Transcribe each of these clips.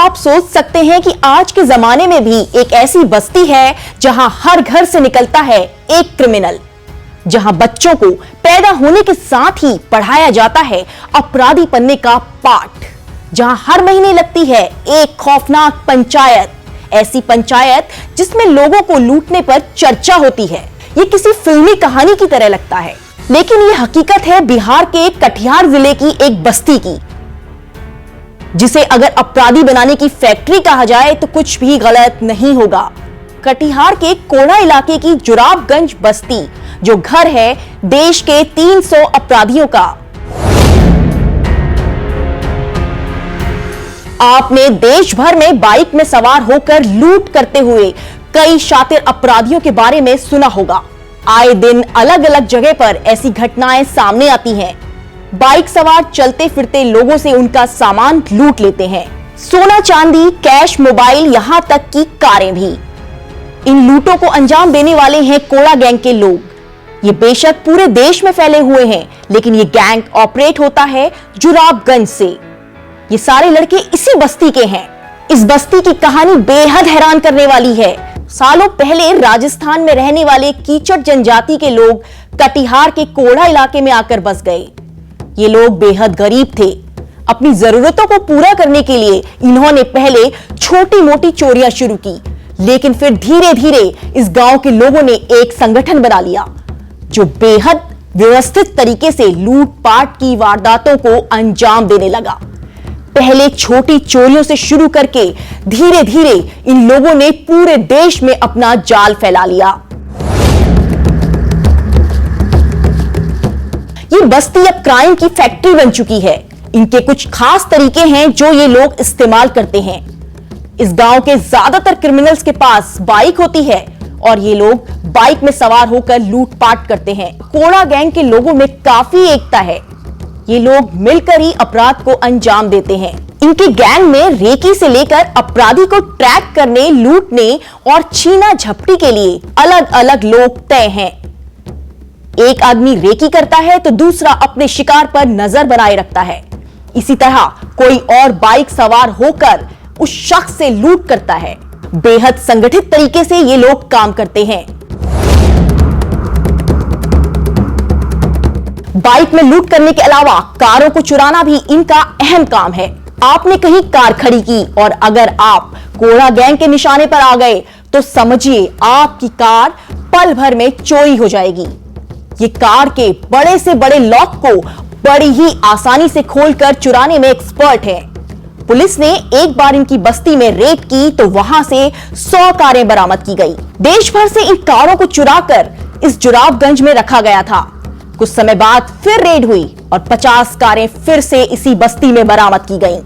आप सोच सकते हैं कि आज के जमाने में भी एक ऐसी बस्ती है जहां हर घर से निकलता है एक क्रिमिनल, जहां बच्चों को पैदा होने के साथ ही पढ़ाया जाता है अपराधी बनने का पाठ, जहां हर महीने लगती है एक खौफनाक पंचायत, ऐसी पंचायत जिसमें लोगों को लूटने पर चर्चा होती है। ये किसी फिल्मी कहानी की तरह लगता है, लेकिन ये हकीकत है बिहार के कटिहार जिले की एक बस्ती की, जिसे अगर अपराधी बनाने की फैक्ट्री कहा जाए तो कुछ भी गलत नहीं होगा। कटिहार के कोड़ा इलाके की जुराबगंज बस्ती, जो घर है देश के 300 अपराधियों का। आपने देश भर में बाइक में सवार होकर लूट करते हुए कई शातिर अपराधियों के बारे में सुना होगा। आए दिन अलग अलग जगह पर ऐसी घटनाएं सामने आती हैं। बाइक सवार चलते फिरते लोगों से उनका सामान लूट लेते हैं, सोना चांदी, कैश, मोबाइल, यहां तक कि कारें भी। इन लूटों को अंजाम देने वाले हैं कोड़ा गैंग के लोग। ये बेशक पूरे देश में फैले हुए हैं, लेकिन ये गैंग ऑपरेट होता है जुराबगंज से। ये सारे लड़के इसी बस्ती के हैं। इस बस्ती की कहानी बेहद हैरान करने वाली है। सालों पहले राजस्थान में रहने वाले कीचड़ जनजाति के लोग कटिहार के कोड़ा इलाके में आकर बस गए। ये लोग बेहद गरीब थे। अपनी जरूरतों को पूरा करने के लिए इन्होंने पहले छोटी मोटी चोरियां शुरू की, लेकिन फिर धीरे धीरे इस गांव के लोगों ने एक संगठन बना लिया, जो बेहद व्यवस्थित तरीके से लूटपाट की वारदातों को अंजाम देने लगा। पहले छोटी चोरियों से शुरू करके धीरे धीरे इन लोगों ने पूरे देश में अपना जाल फैला लिया। ये बस्ती अब क्राइम की फैक्ट्री बन चुकी है। इनके कुछ खास तरीके हैं जो ये लोग इस्तेमाल करते हैं। इस गांव के ज्यादातर क्रिमिनल्स के पास बाइक होती है और ये लोग बाइक में सवार होकर लूटपाट करते हैं। कोड़ा गैंग के लोगों में काफी एकता है। ये लोग मिलकर ही अपराध को अंजाम देते हैं। इनके गैंग में रेकी से लेकर अपराधी को ट्रैक करने, लूटने और छीना झपटी के लिए अलग अलग लोग तय हैं। एक आदमी रेकी करता है तो दूसरा अपने शिकार पर नजर बनाए रखता है। इसी तरह कोई और बाइक सवार होकर उस शख्स से लूट करता है। बेहद संगठित तरीके से ये लोग काम करते हैं। बाइक में लूट करने के अलावा कारों को चुराना भी इनका अहम काम है। आपने कहीं कार खड़ी की और अगर आप कोड़ा गैंग के निशाने पर आ गए तो समझिए आपकी कार पल भर में चोरी हो जाएगी। ये कार के बड़े से बड़े लॉक को बड़ी ही आसानी से खोलकर चुराने में एक्सपर्ट है। पुलिस ने एक बार इनकी बस्ती में रेड की तो वहां से 100 कारें बरामद की गई। देश भर से इन कारों को चुराकर इस जुराबगंज में रखा गया था। कुछ समय बाद फिर रेड हुई और 50 कारें फिर से इसी बस्ती में बरामद की गईं।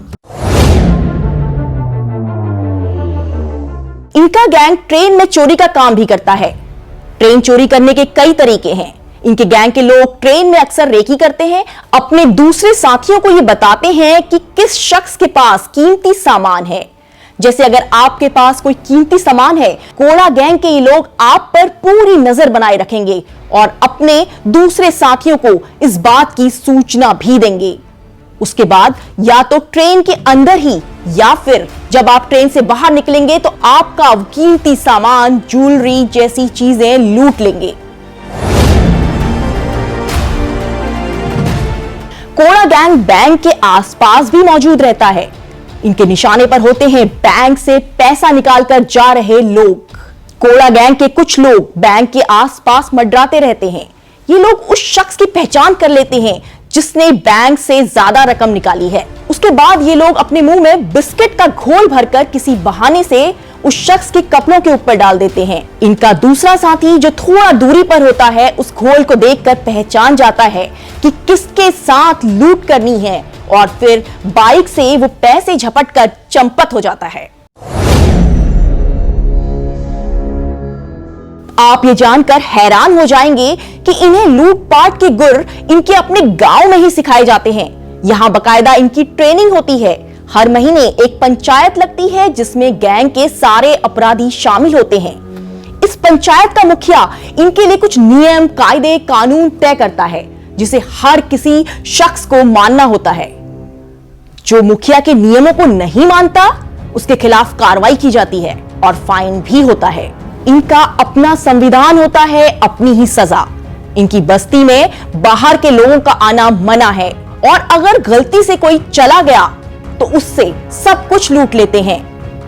इनका गैंग ट्रेन में चोरी का काम भी करता है। ट्रेन चोरी करने के कई तरीके हैं। इनके गैंग के लोग ट्रेन में अक्सर रेकी करते हैं। अपने दूसरे साथियों को ये बताते हैं कि किस शख्स के पास कीमती सामान है। जैसे अगर आपके पास कोई कीमती सामान है, कोड़ा गैंग के ये लोग आप पर पूरी नजर बनाए रखेंगे और अपने दूसरे साथियों को इस बात की सूचना भी देंगे। उसके बाद या तो ट्रेन के अंदर ही या फिर जब आप ट्रेन से बाहर निकलेंगे तो आपका कीमती सामान, ज्वेलरी जैसी चीजें लूट लेंगे। कोड़ा गैंग बैंक के आसपास भी मौजूद रहता है। इनके निशाने पर होते हैं बैंक से पैसा निकालकर जा रहे लोग। कोड़ा गैंग के कुछ लोग बैंक के आसपास मंडराते रहते हैं। ये लोग उस शख्स की पहचान कर लेते हैं जिसने बैंक से ज्यादा रकम निकाली है। उसके बाद ये लोग अपने मुंह में बिस्किट का घोल भरकर किसी बहाने से उस शख्स के कपड़ों के ऊपर डाल देते हैं। इनका दूसरा साथी जो थोड़ा दूरी पर होता है, उस घोल को देखकर पहचान जाता है कि किसके साथ लूट करनी है और फिर बाइक से वो पैसे झपटकर चंपत हो जाता है। आप ये जानकर हैरान हो जाएंगे कि इन्हें लूटपाट के गुर इनके अपने गांव में ही सिखाए जाते हैं। यहां बकायदा इनकी ट्रेनिंग होती है। हर महीने एक पंचायत लगती है जिसमें गैंग के सारे अपराधी शामिल होते हैं। इस पंचायत का मुखिया इनके लिए कुछ नियम, कायदे, कानून तय करता है जिसे हर किसी शख्स को मानना होता है। जो मुखिया के नियमों को नहीं मानता उसके खिलाफ कार्रवाई की जाती है और फाइन भी होता है। इनका अपना संविधान होता है, अपनी ही सजा। इनकी बस्ती में बाहर के लोगों का आना मना है और अगर गलती से कोई चला गया तो उससे सब कुछ लूट लेते हैं।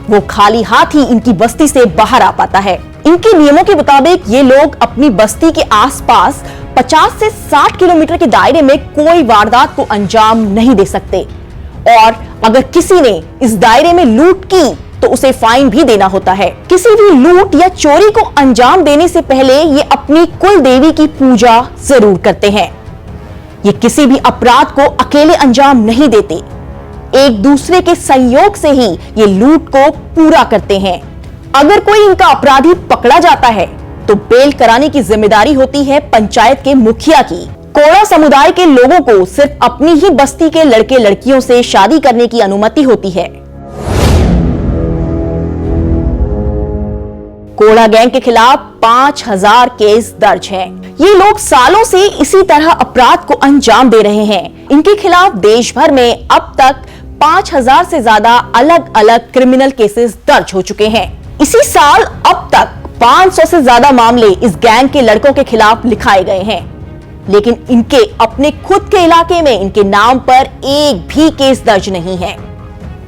वो खाली हाथ ही इनकी बस्ती से बाहर आ पाता है। इनके नियमों के मुताबिक ये लोग अपनी बस्ती के आसपास 50 से 60 किलोमीटर के दायरे में कोई वारदात को अंजाम नहीं दे सकते और अगर किसी ने इस दायरे में लूट की तो उसे फाइन भी देना होता है। किसी भी लूट या चोरी को अंजाम देने से पहले ये अपनी कुल देवी की पूजा जरूर करते हैं। ये किसी भी अपराध को अकेले अंजाम नहीं देते, एक दूसरे के सहयोग से ही ये लूट को पूरा करते हैं। अगर कोई इनका अपराधी पकड़ा जाता है तो बेल कराने की जिम्मेदारी होती है पंचायत के मुखिया की। कोड़ा समुदाय के लोगों को सिर्फ अपनी ही बस्ती के लड़के लड़कियों से शादी करने की अनुमति होती है। कोड़ा गैंग के खिलाफ 5000 केस दर्ज हैं। ये लोग सालों से इसी तरह अपराध को अंजाम दे रहे हैं। इनके खिलाफ देश भर में अब तक 5000 से ज्यादा अलग अलग क्रिमिनल केसेस दर्ज हो चुके हैं। इसी साल अब तक 500 से ज्यादा मामले इस गैंग के लड़कों के खिलाफ लिखाए गए हैं, लेकिन इनके अपने खुद के इलाके में इनके नाम पर एक भी केस दर्ज नहीं है।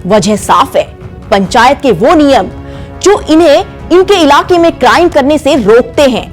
वजह साफ है, पंचायत के वो नियम जो इन्हें इनके इलाके में क्राइम करने से रोकते हैं।